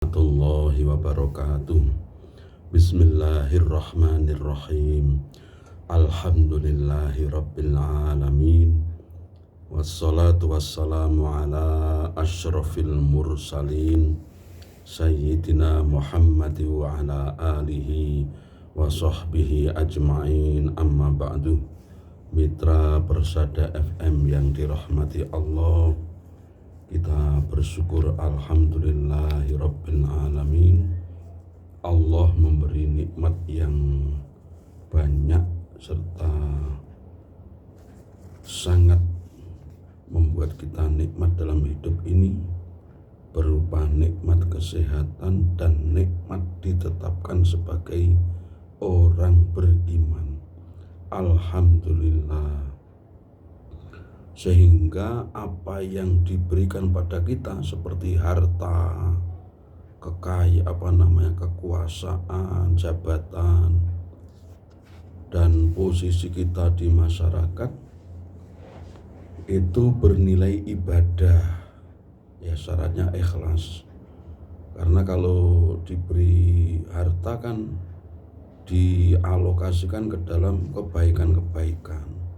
Warahmatullahi wabarakatuh. Bismillahirrahmanirrahim. Alhamdulillahi rabbil alamin. Wassalatu wassalamu ala asyrafil mursalin Sayyidina Muhammad wa ala alihi wa sahbihi ajma'in, amma ba'du. Mitra Persada FM yang dirahmati Allah, kita bersyukur alhamdulillahirabbil alamin. Allah memberi nikmat yang banyak serta sangat membuat kita nikmat dalam hidup ini, berupa nikmat kesehatan dan nikmat ditetapkan sebagai orang beriman. Alhamdulillah. Sehingga apa yang diberikan pada kita seperti harta, kekuasaan, jabatan, dan posisi kita di masyarakat itu bernilai ibadah. Ya, syaratnya ikhlas. Karena kalau diberi harta kan dialokasikan ke dalam kebaikan-kebaikan.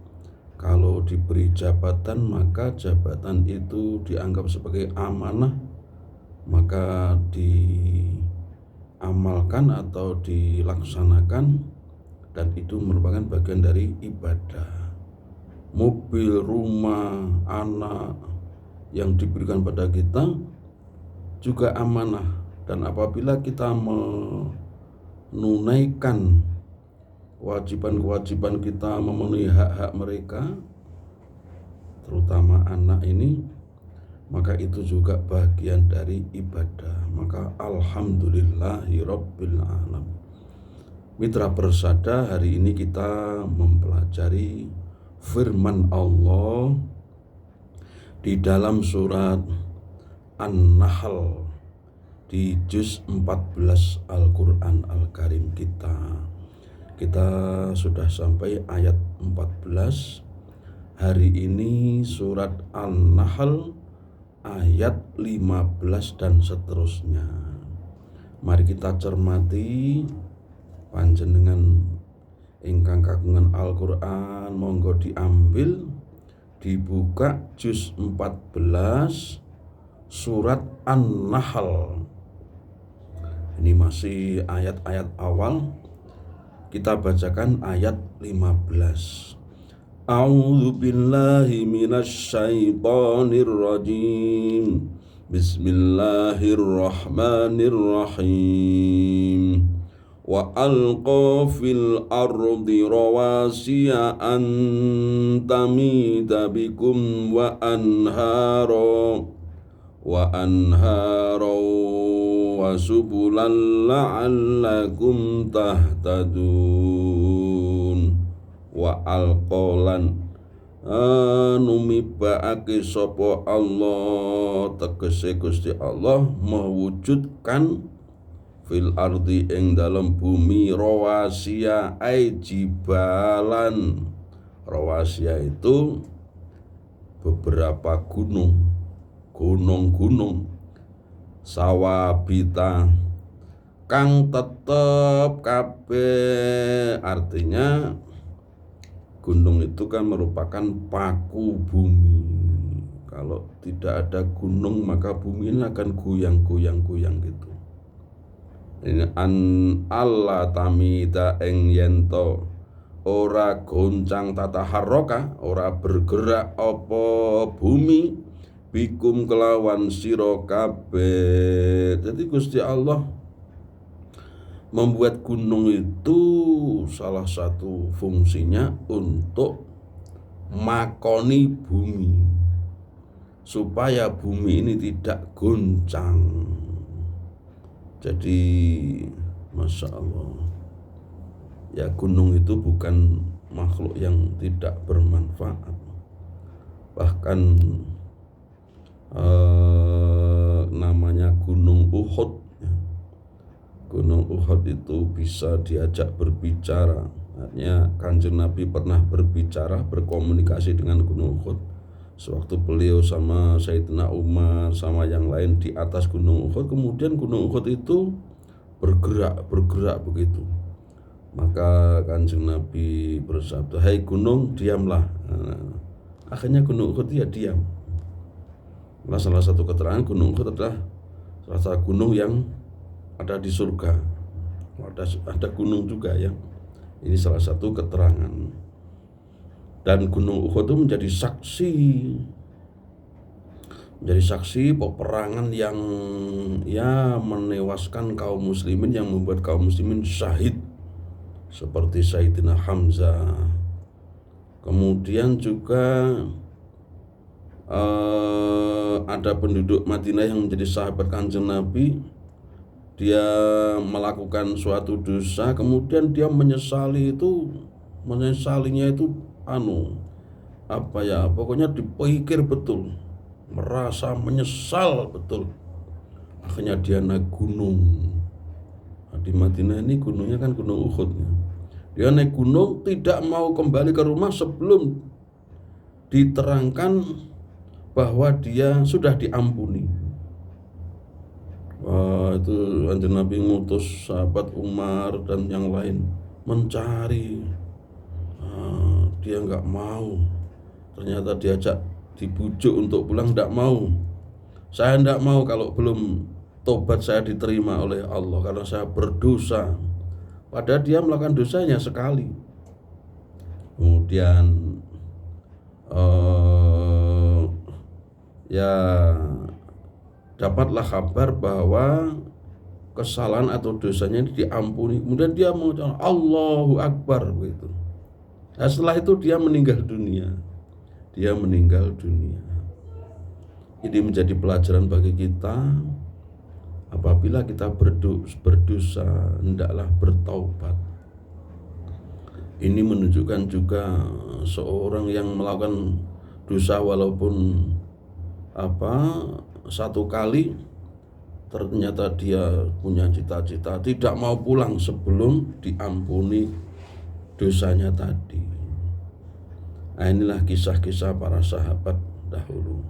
Kalau diberi jabatan, maka jabatan itu dianggap sebagai amanah, maka diamalkan atau dilaksanakan, dan itu merupakan bagian dari ibadah. Mobil, rumah, anak yang diberikan pada kita juga amanah, dan apabila kita menunaikan kewajiban-kewajiban kita, memenuhi hak-hak mereka, terutama anak ini, maka itu juga bagian dari ibadah. Maka alhamdulillahirabbil alamin. Mitra Persada, hari ini kita mempelajari firman Allah di dalam surat An-Nahl di juz 14 Al-Quran Al-Karim kita. Kita sudah sampai ayat 14. Hari ini surat An-Nahl ayat 15 dan seterusnya. Mari kita cermati. Panjenengan ingkang kagungan Al-Quran, monggo diambil, dibuka juz 14 surat An-Nahl. Ini masih ayat-ayat awal. Kita bacakan ayat 15. A'udzu billahi minasy syaithanir rajim. Bismillahirrahmanirrahim. Wa alqa fil ardi rawasiya an tamida bikum wa anhara wa subulan la'allakum tahtadun. Wa alqalan numibake sapa Allah, tegese Gusti Allah mewujudkan fil ardi ing dalam bumi, rawasiya ai jibalan. Rawasiya itu beberapa gunung-gunung, sawabita kang tetep kabeh. Artinya gunung itu kan merupakan paku bumi. Kalau tidak ada gunung, maka bumi ini akan goyang-goyang gitu. Ini an Allah tamida ing yento ora goncang tataharroka, ora bergerak apa bumi, bikum kelawan sira kabeh. Jadi Gusti Allah membuat gunung itu salah satu fungsinya untuk makoni bumi, supaya bumi ini tidak goncang. Jadi Masya Allah, ya, gunung itu bukan makhluk yang tidak bermanfaat. Bahkan namanya Gunung Uhud. Gunung Uhud itu bisa diajak berbicara. Artinya Kanjeng Nabi pernah berbicara, berkomunikasi dengan Gunung Uhud, Sewaktu beliau sama Sayyidina Umar sama yang lain di atas Gunung Uhud, kemudian Gunung Uhud itu bergerak begitu. Maka Kanjeng Nabi bersabda, "Hai gunung, diamlah." Akhirnya Gunung Uhud ya diam. Nah, salah satu keterangan Gunung Uhud adalah salah satu gunung yang ada di surga. Ada gunung juga yang ini salah satu keterangan. Dan Gunung Uhud itu menjadi saksi peperangan yang ya menewaskan kaum muslimin, yang membuat kaum muslimin syahid seperti Sayyidina Hamzah. Kemudian juga ada penduduk Madinah yang menjadi sahabat Kanjeng Nabi. Dia melakukan suatu dosa, kemudian dia menyesalinya itu pokoknya dipikir betul, merasa menyesal betul. Akhirnya dia naik gunung. Nah, di Madinah ini gunungnya kan Gunung Uhud. Dia naik gunung, tidak mau kembali ke rumah sebelum diterangkan bahwa dia sudah diampuni. Wah, itu Kanjeng Nabi ngutus sahabat Umar dan yang lain mencari. Dia nggak mau. Ternyata diajak, dibujuk untuk pulang, nggak mau. Saya nggak mau kalau belum tobat saya diterima oleh Allah karena saya berdosa. Padahal dia melakukan dosanya sekali. Kemudian ya dapatlah kabar bahwa kesalahan atau dosanya ini diampuni. Kemudian dia mengucapkan Allahu Akbar begitu. Nah, setelah itu dia meninggal dunia. Ini menjadi pelajaran bagi kita. Apabila kita berdosa, hendaklah bertaubat. Ini menunjukkan juga seorang yang melakukan dosa walaupun satu kali, ternyata dia punya cita-cita tidak mau pulang sebelum diampuni dosanya tadi. Nah, inilah kisah-kisah para sahabat dahulu.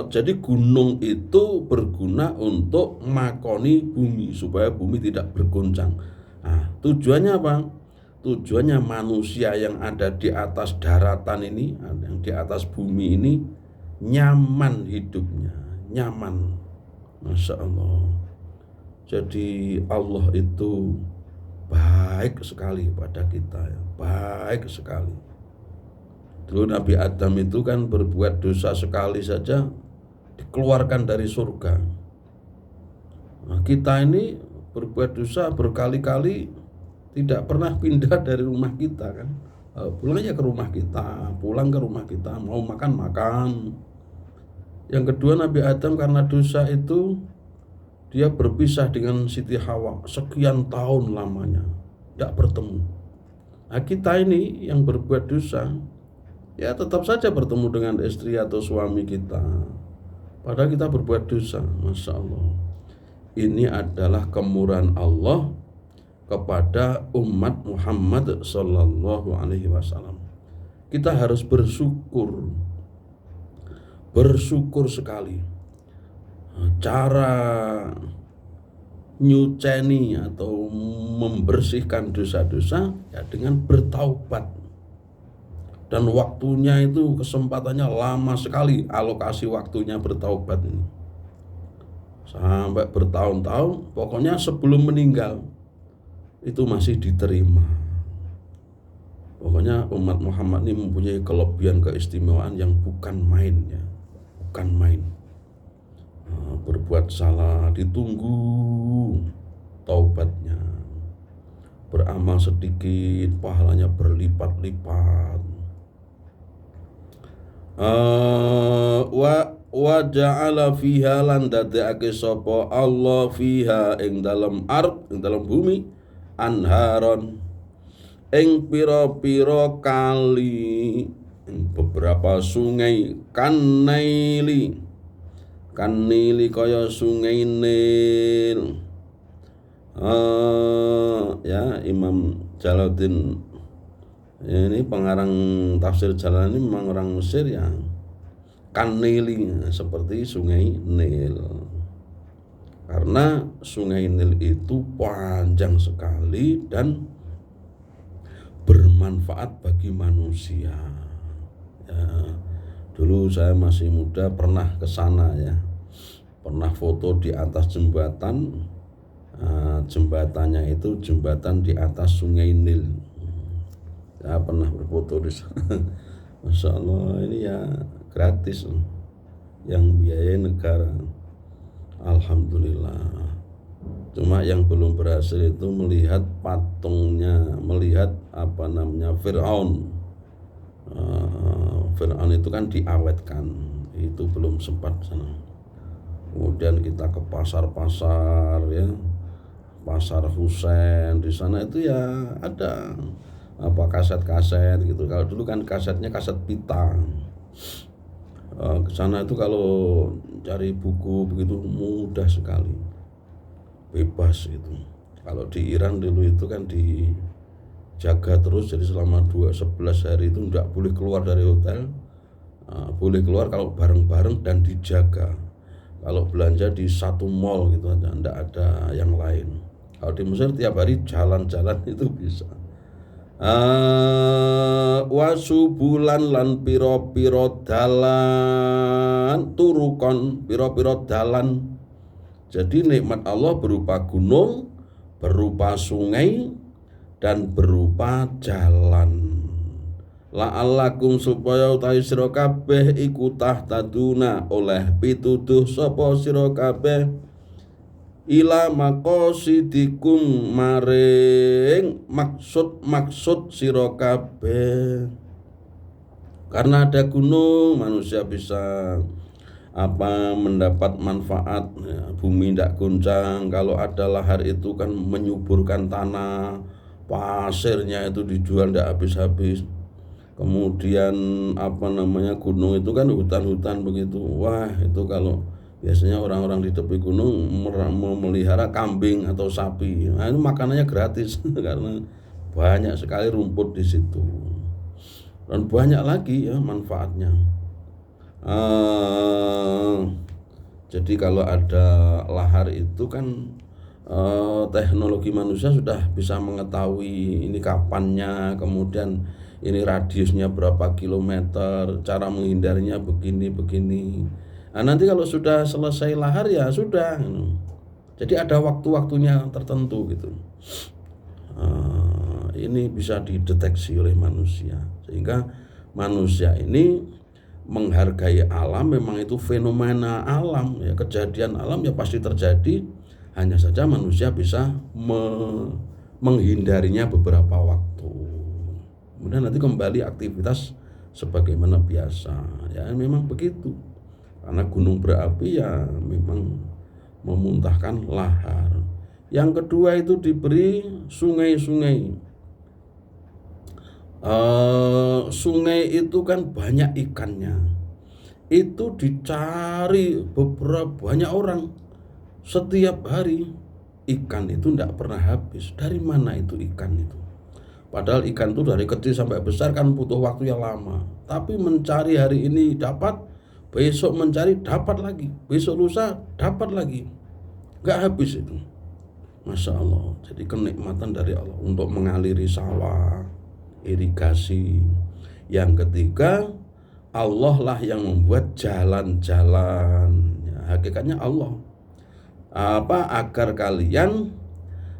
Jadi gunung itu berguna untuk makoni bumi supaya bumi tidak bergoncang. Nah, tujuannya apa? Tujuannya manusia yang ada di atas daratan ini, yang di atas bumi ini nyaman hidupnya, nyaman. Masya Allah. Jadi Allah itu baik sekali pada kita, ya. Baik sekali. Dulu Nabi Adam itu kan berbuat dosa sekali saja dikeluarkan dari surga. Nah, kita ini berbuat dosa berkali-kali tidak pernah pindah dari rumah kita kan. Pulangnya ke rumah kita, pulang ke rumah kita, mau makan. Yang kedua, Nabi Adam karena dosa itu dia berpisah dengan Siti Hawa sekian tahun lamanya, tidak bertemu. Nah, kita ini yang berbuat dosa ya tetap saja bertemu dengan istri atau suami kita, padahal kita berbuat dosa. Masya Allah. Ini adalah kemurahan Allah kepada umat Muhammad Sallallahu Alaihi Wasallam. Kita harus bersyukur sekali. Cara nyuceni atau membersihkan dosa-dosa ya dengan bertaubat. Dan waktunya itu kesempatannya lama sekali, alokasi waktunya bertaubat ini. Sampai bertahun-tahun, pokoknya sebelum meninggal itu masih diterima. Pokoknya umat Muhammad ini mempunyai kelebihan keistimewaan yang bukan main ya, bukan main. Berbuat salah ditunggu taubatnya, beramal sedikit pahalanya berlipat-lipat. Wa ja'ala fiha lan dadekake sapa Allah fiha ing dalam bumi anharon ing pira-pira kali, beberapa sungai kanili kaya sungai Nil. Ya Imam Jalaluddin Ini pengarang tafsir Jalalain ini memang orang Mesir yang kanili, seperti sungai Nil. Karena sungai Nil itu panjang sekali dan bermanfaat bagi manusia. Ya, dulu saya masih muda pernah ke sana ya. Pernah foto di atas jembatan. Jembatannya itu jembatan di atas sungai Nil. Saya pernah berfoto di sana. Masya Allah, ini ya gratis, yang biayai negara. Alhamdulillah. Cuma yang belum berhasil itu melihat patungnya, melihat Fir'aun. Fir'aun itu kan diawetkan, itu belum sempat sana. Kemudian kita ke pasar-pasar ya, Pasar Husein, di sana itu ya ada kaset-kaset gitu. Kalau dulu kan kasetnya kaset pita. Ke sana itu kalau cari buku begitu mudah sekali, bebas itu. Kalau di Iran dulu itu kan dijaga terus, jadi selama 11 hari itu tidak boleh keluar dari hotel. Boleh keluar kalau bareng-bareng dan dijaga. Kalau belanja di satu mall gitu aja, tidak ada yang lain. Kalau di Mesir tiap hari jalan-jalan itu bisa. Wasubulan lan piro-piro dalan, turukon piro-piro dalan. Jadi nikmat Allah berupa gunung, berupa sungai, dan berupa jalan. La'allakum supaya utawi sira kabeh iku tahtaduna oleh pituduh sapa sira kabeh ila maqasidikum maring maksud sira kabeh. Karena ada gunung manusia bisa mendapat manfaat ya, bumi tidak goncang. Kalau ada lahar itu kan menyuburkan tanah, pasirnya itu dijual tidak habis-habis. Kemudian gunung itu kan hutan-hutan begitu. Wah, itu kalau biasanya orang-orang di tepi gunung memelihara kambing atau sapi. Nah, itu makanannya gratis karena banyak sekali rumput di situ. Dan banyak lagi ya manfaatnya. Jadi kalau ada lahar itu kan teknologi manusia sudah bisa mengetahui ini kapannya, kemudian ini radiusnya berapa kilometer, cara menghindarinya begini. Nah, nanti kalau sudah selesai lahar ya sudah. Jadi ada waktu-waktunya tertentu gitu. Ini bisa dideteksi oleh manusia, sehingga manusia ini menghargai alam. Memang itu fenomena alam ya, kejadian alam ya pasti terjadi. Hanya saja manusia bisa menghindarinya beberapa waktu. Kemudian nanti kembali aktivitas sebagaimana biasa. Ya memang begitu. Karena gunung berapi ya memang memuntahkan lahar. Yang kedua itu diberi sungai-sungai. Sungai itu kan banyak ikannya. Itu dicari banyak orang. Setiap hari ikan itu tidak pernah habis. Dari mana itu ikan itu? Padahal ikan itu dari kecil sampai besar kan butuh waktu yang lama. Tapi mencari hari ini dapat, besok mencari dapat lagi, besok lusa dapat lagi. Gak habis itu. Masya Allah. Jadi kenikmatan dari Allah untuk mengaliri sawah, irigasi. Yang ketiga, Allah lah yang membuat jalan-jalan. Ya, hakikatnya Allah. Agar kalian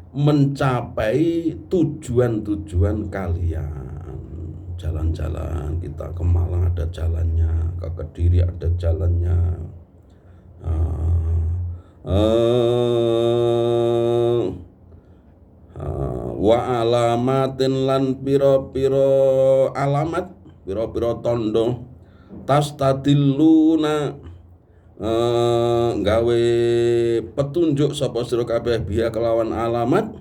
mencapai tujuan-tujuan kalian. Jalan-jalan, kita ke Malang ada jalannya, ke Kediri ada jalannya, wa alamatin lan piro-piro alamat, piro-piro tondo tastadilluna gawe petunjuk sapa sira kabeh biha kelawan alamat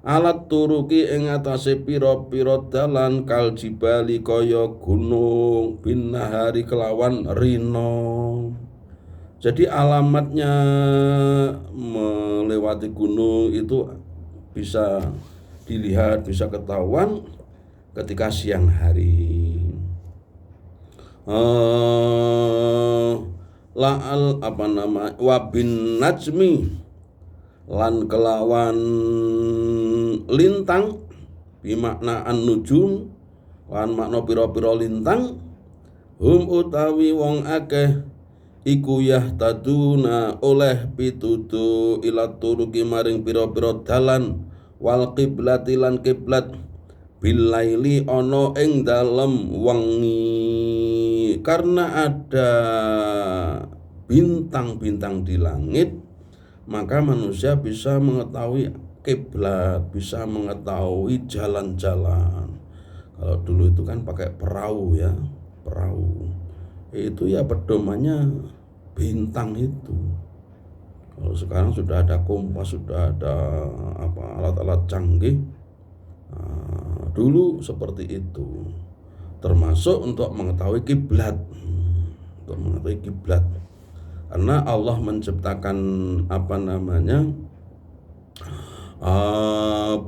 alat turuki ing atase pira-pira dalan kal jibali kaya gunung bin nahari kelawan rino. Jadi alamatnya melewati gunung itu bisa dilihat, bisa ketahuan ketika siang hari. La'al wabin najmi lan kelawan lintang bimakna an-nujum lan makna pira-pira lintang hum utawi wong akeh iku yahtaduna oleh pitutu ila turuki maring pira-pira dalan wal qiblati lan kiblat bilaili ana ing dalem wengi karena ada bintang-bintang di langit maka manusia bisa mengetahui kiblat, bisa mengetahui jalan-jalan. Kalau dulu itu kan pakai perahu ya, perahu itu ya pedomannya bintang itu. Kalau sekarang sudah ada kompas, sudah ada alat-alat canggih. Nah, dulu seperti itu, termasuk untuk mengetahui kiblat, karena Allah menciptakan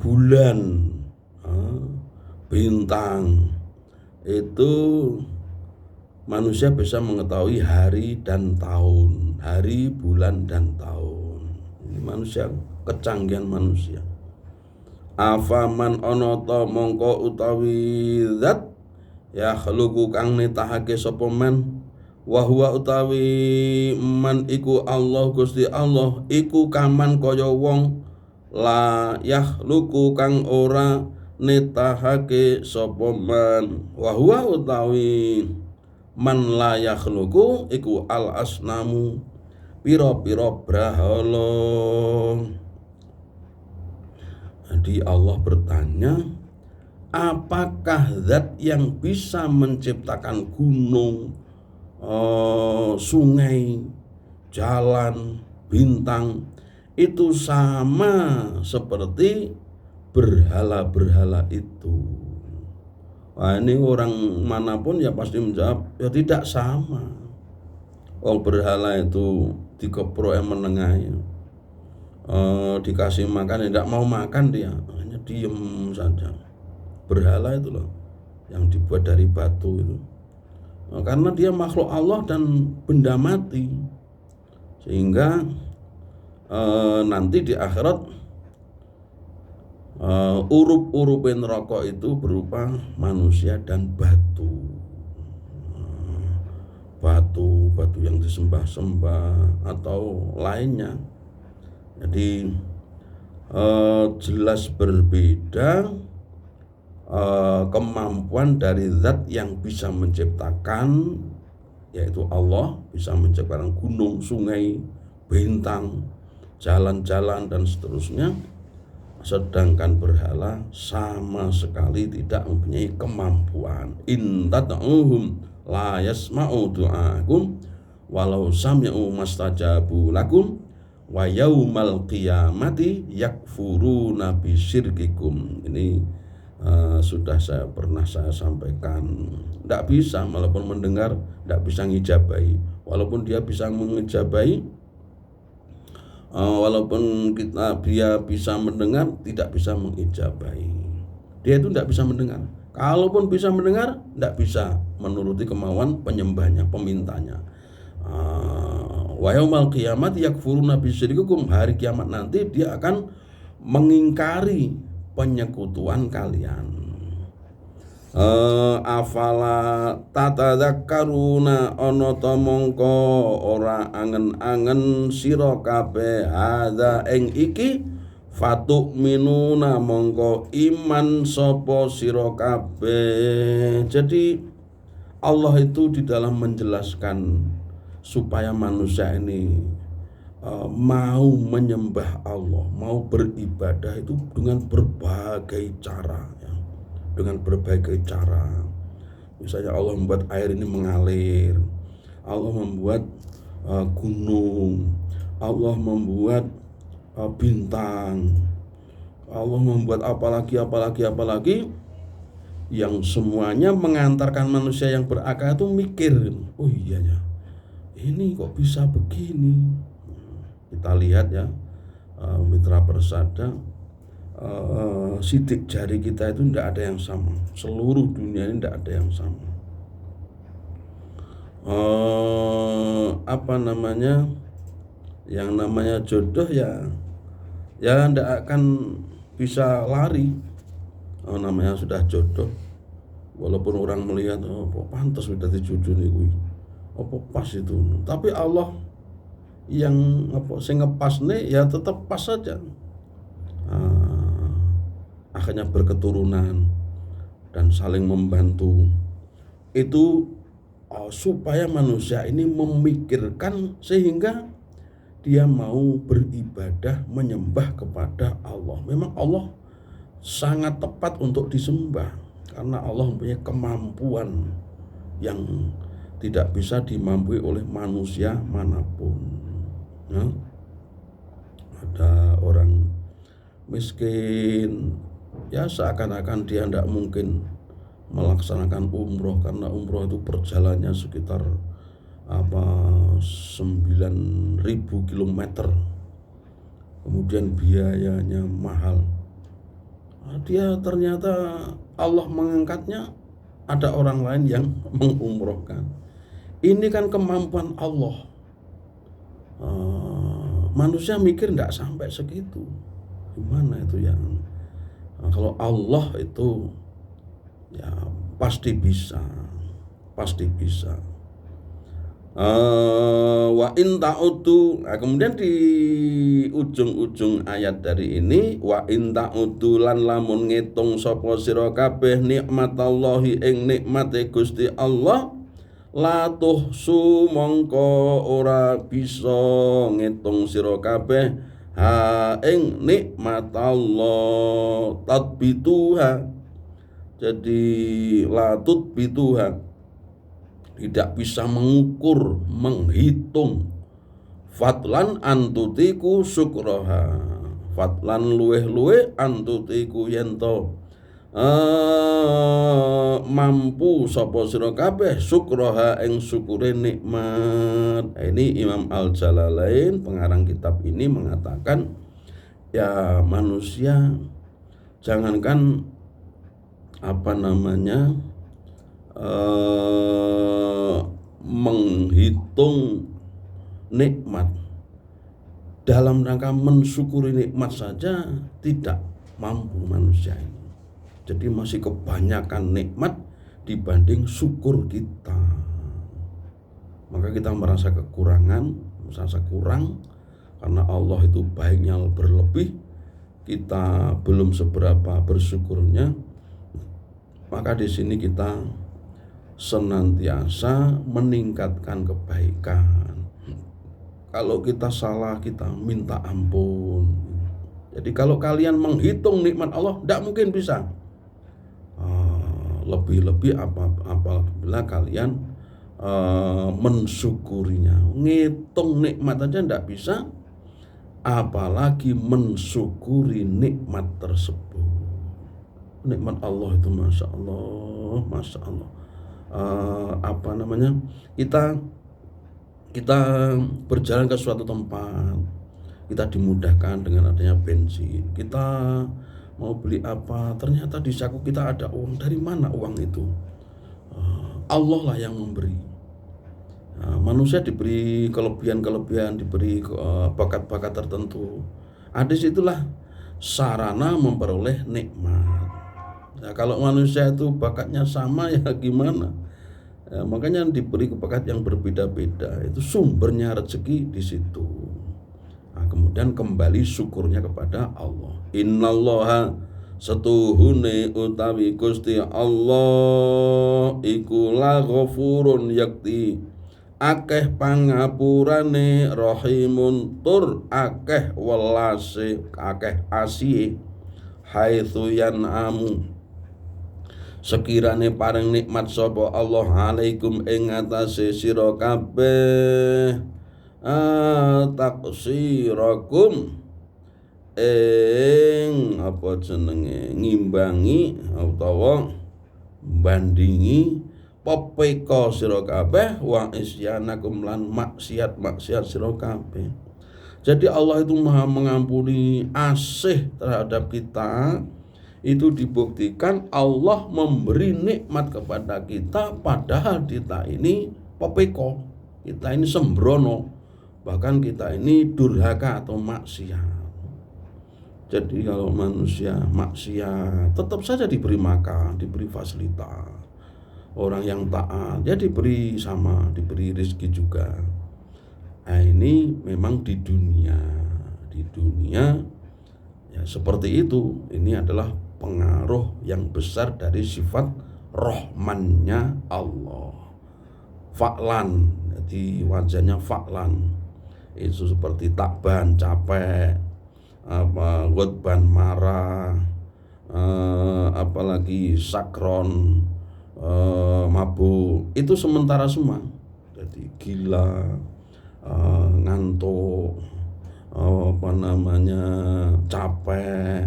bulan, bintang itu manusia bisa mengetahui hari dan tahun, hari, bulan dan tahun. Ini manusia, kecanggihan manusia. Afaman ana ta mongko utawi zat ya khluqu kang netahake sapa man wa huwa utawi man iku Allah Gusti Allah iku kaman kaya wong la yakhluqu kang ora netahake sapa man wa huwa utawi man la yakhluqu iku al asnamu pira-pira brahala. Jadi Allah bertanya, apakah zat yang bisa menciptakan gunung, sungai, jalan, bintang itu sama seperti berhala-berhala itu? Wah, ini orang manapun ya pasti menjawab, ya tidak sama. Wong berhala itu dikeprok menengah ya. Dikasih makan tidak mau makan, dia hanya diem saja. Berhala itu loh yang dibuat dari batu itu, karena dia makhluk Allah dan benda mati, sehingga nanti di akhirat urup-urupin rokok itu berupa manusia dan batu yang disembah-sembah atau lainnya. Jadi jelas berbeda kemampuan dari zat yang bisa menciptakan, yaitu Allah, bisa menciptakan gunung, sungai, bintang, jalan-jalan dan seterusnya. Sedangkan berhala sama sekali tidak mempunyai kemampuan. In tad'uhum la yasma'u du'akum walau sami'u mastajabu lakum wa yaumal qiyamati yakfuruna bisyirkikum. Ini sudah pernah saya sampaikan. Tidak bisa, walaupun mendengar tidak bisa ngijabai. Walaupun dia bisa mengijabai, walaupun dia bisa mendengar, tidak bisa mengijabai. Dia itu tidak bisa mendengar. Kalaupun bisa mendengar, tidak bisa menuruti kemauan penyembahnya, pemintanya. Wa yaumal qiyamati yakfuruna bisyirkikum, hari kiamat nanti dia akan mengingkari penyekutuan kalian. Afala tatadzakkaruna ana ta mongko ora angen-angen sira kabeh hadza ing iki fatuk minuna mongko iman sapa sira kabeh. Jadi Allah itu di dalam menjelaskan supaya manusia ini mau menyembah Allah, mau beribadah itu dengan berbagai cara ya. Dengan berbagai cara. Misalnya Allah membuat air ini mengalir, Allah membuat gunung, Allah membuat bintang, Allah membuat apalagi yang semuanya mengantarkan manusia yang berakal itu mikir, oh iya ya, ini kok bisa begini. Kita lihat ya, mitra persada, sidik jari kita itu tidak ada yang sama. Seluruh dunia ini tidak ada yang sama. Yang namanya jodoh ya tidak akan bisa lari. Namanya sudah jodoh, walaupun orang melihat kok pantas sudah dijodoh nih kuwi, apa pas itu, tapi Allah yang sing ngepas nih ya tetap pas saja. Akhirnya berketurunan dan saling membantu itu, supaya manusia ini memikirkan sehingga dia mau beribadah menyembah kepada Allah. Memang Allah sangat tepat untuk disembah karena Allah mempunyai kemampuan yang tidak bisa dimampui oleh manusia manapun. Ada orang miskin, ya seakan-akan dia tidak mungkin melaksanakan umroh karena umroh itu perjalanannya sekitar 9.000 kilometer, kemudian biayanya mahal. Dia ternyata Allah mengangkatnya, ada orang lain yang mengumrohkan. Ini kan kemampuan Allah. Manusia mikir tidak sampai segitu. Gimana itu yang kalau Allah itu ya pasti bisa. Wa in ta'udu. Kemudian di ujung-ujung ayat dari ini, wa in ta'udu lan lamun ngitung sapa sira kabeh nikmatallahi ing nikmate Gusti Allah, la tuhsu mongko ora bisa ngitung sira kabeh ha ing nikmatallah tatbituha. Jadi la tutbituha, tidak bisa mengukur, menghitung. Fadlan antutiku syukroha, fadlan luweh antutiku yento mampu sapa sira kabeh syukroha ing syukure nikmat. Ini Imam Al-Jalalain pengarang kitab ini mengatakan, ya manusia jangankan menghitung nikmat, dalam rangka mensyukuri nikmat saja tidak mampu manusia ini. Jadi masih kebanyakan nikmat dibanding syukur kita. Maka kita merasa kekurangan, merasa kurang karena Allah itu baiknya berlebih, kita belum seberapa bersyukurnya. Maka di sini kita senantiasa meningkatkan kebaikan. Kalau kita salah, kita minta ampun. Jadi kalau kalian menghitung nikmat Allah, tidak mungkin bisa. Lebih-lebih apabila kalian mensyukurinya. Ngitung nikmat aja tidak bisa, apalagi mensyukuri nikmat tersebut. Nikmat Allah itu Masya Allah. Kita berjalan ke suatu tempat, kita dimudahkan dengan adanya bensin. Kita mau beli apa, ternyata di saku kita ada uang. Dari mana uang itu? Allah lah yang memberi. Manusia diberi kelebihan, diberi bakat-bakat tertentu. Disitulah sarana memperoleh nikmat. Nah, kalau manusia itu bakatnya sama ya gimana? Makanya diberi bakat yang berbeda-beda. Itu sumbernya rezeki di situ. Kemudian kembali syukurnya kepada Allah. Innallaha setuhune utawi Gusti Allah iku la ghafurun yakti akeh pangapurane, rahimun tur akeh welase, akeh asihe, haitsu yan'amu sekirane paring nikmat sapa Allah alaikum ing atase sira kabeh taksirakum ing ngimbangi utawa bandingi pepeka sira kabeh wa isyanakum lan maksiat sira kabeh. Jadi Allah itu maha mengampuni, asih terhadap kita. Itu dibuktikan Allah memberi nikmat kepada kita, padahal kita ini pepeko, kita ini sembrono, bahkan kita ini durhaka atau maksiat. Jadi kalau manusia maksiat tetap saja diberi makan, diberi fasilitas. Orang yang taat dia diberi sama, diberi rezeki juga. Nah, ini memang di dunia ya seperti itu. Ini adalah pengaruh yang besar dari sifat Rahmannya Allah. Fa'lan, jadi wajahnya fa'lan. Itu seperti takban, capek, ghadban, marah, apalagi sakron, mabuk. Itu sementara semua. Jadi gila, ngantuk, capek,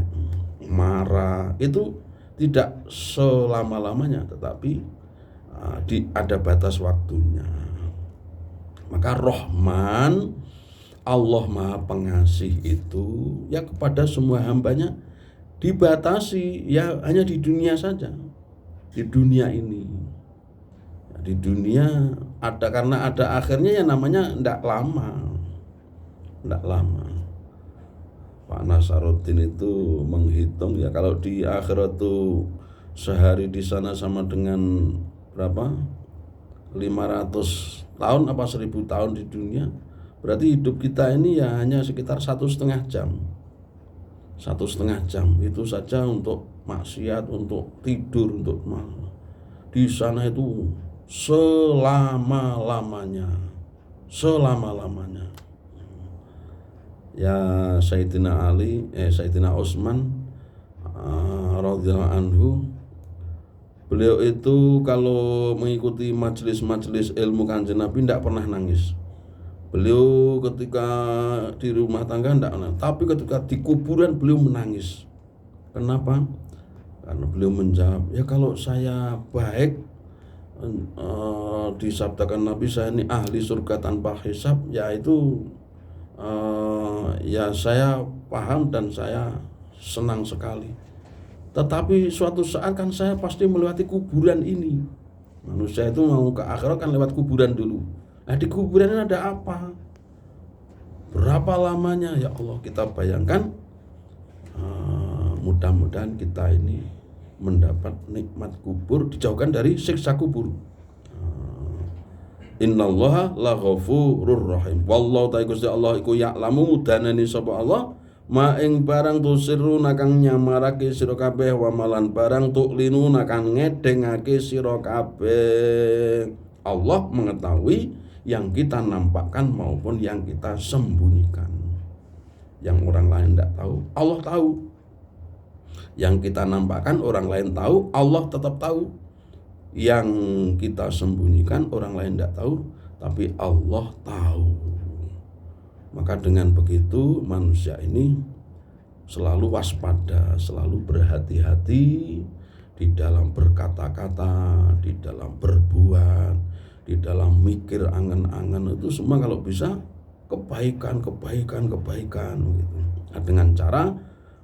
marah, itu tidak selama-lamanya, tetapi ada batas waktunya. Maka Rahman, Allah Maha Pengasih itu ya kepada semua hambanya dibatasi ya hanya di dunia saja, di dunia ini. Di dunia ada, karena ada akhirnya ya namanya tidak lama. Pak Nasaruddin itu menghitung ya, kalau di akhirat itu sehari di sana sama dengan berapa? 500 tahun apa 1000 tahun di dunia. Berarti hidup kita ini ya hanya sekitar 1,5 jam. 1,5 jam itu saja untuk maksiat, untuk tidur, untuk di sana itu selama-lamanya. Ya Sayyidina Utsman radhiyallahu anhu, beliau itu kalau mengikuti majelis-majelis ilmu Kanjeng Nabi tidak pernah nangis. Beliau ketika di rumah tangga tidak nangis, tapi ketika di kuburan beliau menangis. Kenapa? Karena beliau menjawab, ya kalau saya baik, disabdakan Nabi saya ini ahli surga tanpa hisab, yaitu ya saya paham dan saya senang sekali. Tetapi suatu saat kan saya pasti melewati kuburan ini. Manusia itu mau ke akhirat kan lewat kuburan dulu. Nah di kuburan ini ada apa? Berapa lamanya? Ya Allah, kita bayangkan. Mudah-mudahan kita ini mendapat nikmat kubur, dijauhkan dari siksa kubur. Innallaha laghafurur rahim. Wallahu ta'ala Gusti Allah iku ya'lamu mudanani sapa Allah ma ing barang tusiru nakang nyamarake sira kabeh wa malan barang tuklinu nakang ngedengake sira kabeh. Allah mengetahui yang kita nampakkan maupun yang kita sembunyikan. Yang orang lain tidak tahu, Allah tahu. Yang kita nampakkan orang lain tahu, Allah tetap tahu. Yang kita sembunyikan orang lain tidak tahu, tapi Allah tahu. Maka dengan begitu manusia ini selalu waspada, selalu berhati-hati di dalam berkata-kata, di dalam berbuat, di dalam mikir, angan-angan, itu semua kalau bisa kebaikan gitu. Nah, dengan cara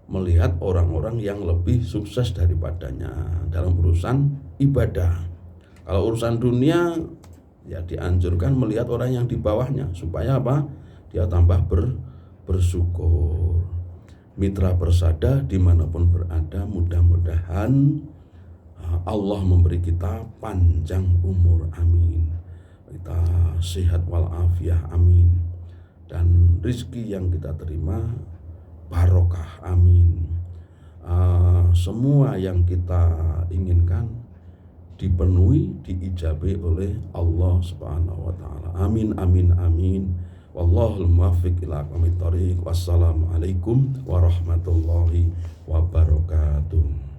melihat orang-orang yang lebih sukses daripadanya dalam urusan ibadah. Kalau urusan dunia ya dianjurkan melihat orang yang di bawahnya supaya apa? Dia tambah bersyukur. Mitra persada dimanapun berada, mudah-mudahan Allah memberi kita panjang umur, amin. Kita sehat walafiat, amin. Dan rezeki yang kita terima barokah, amin. Semua yang kita inginkan dipenuhi, diijabi oleh Allah Subhanahu wa taala. Amin amin amin. Wallahul muwaffiq ila aqwamit thoriq. Wassalamualaikum warahmatullahi wabarakatuh.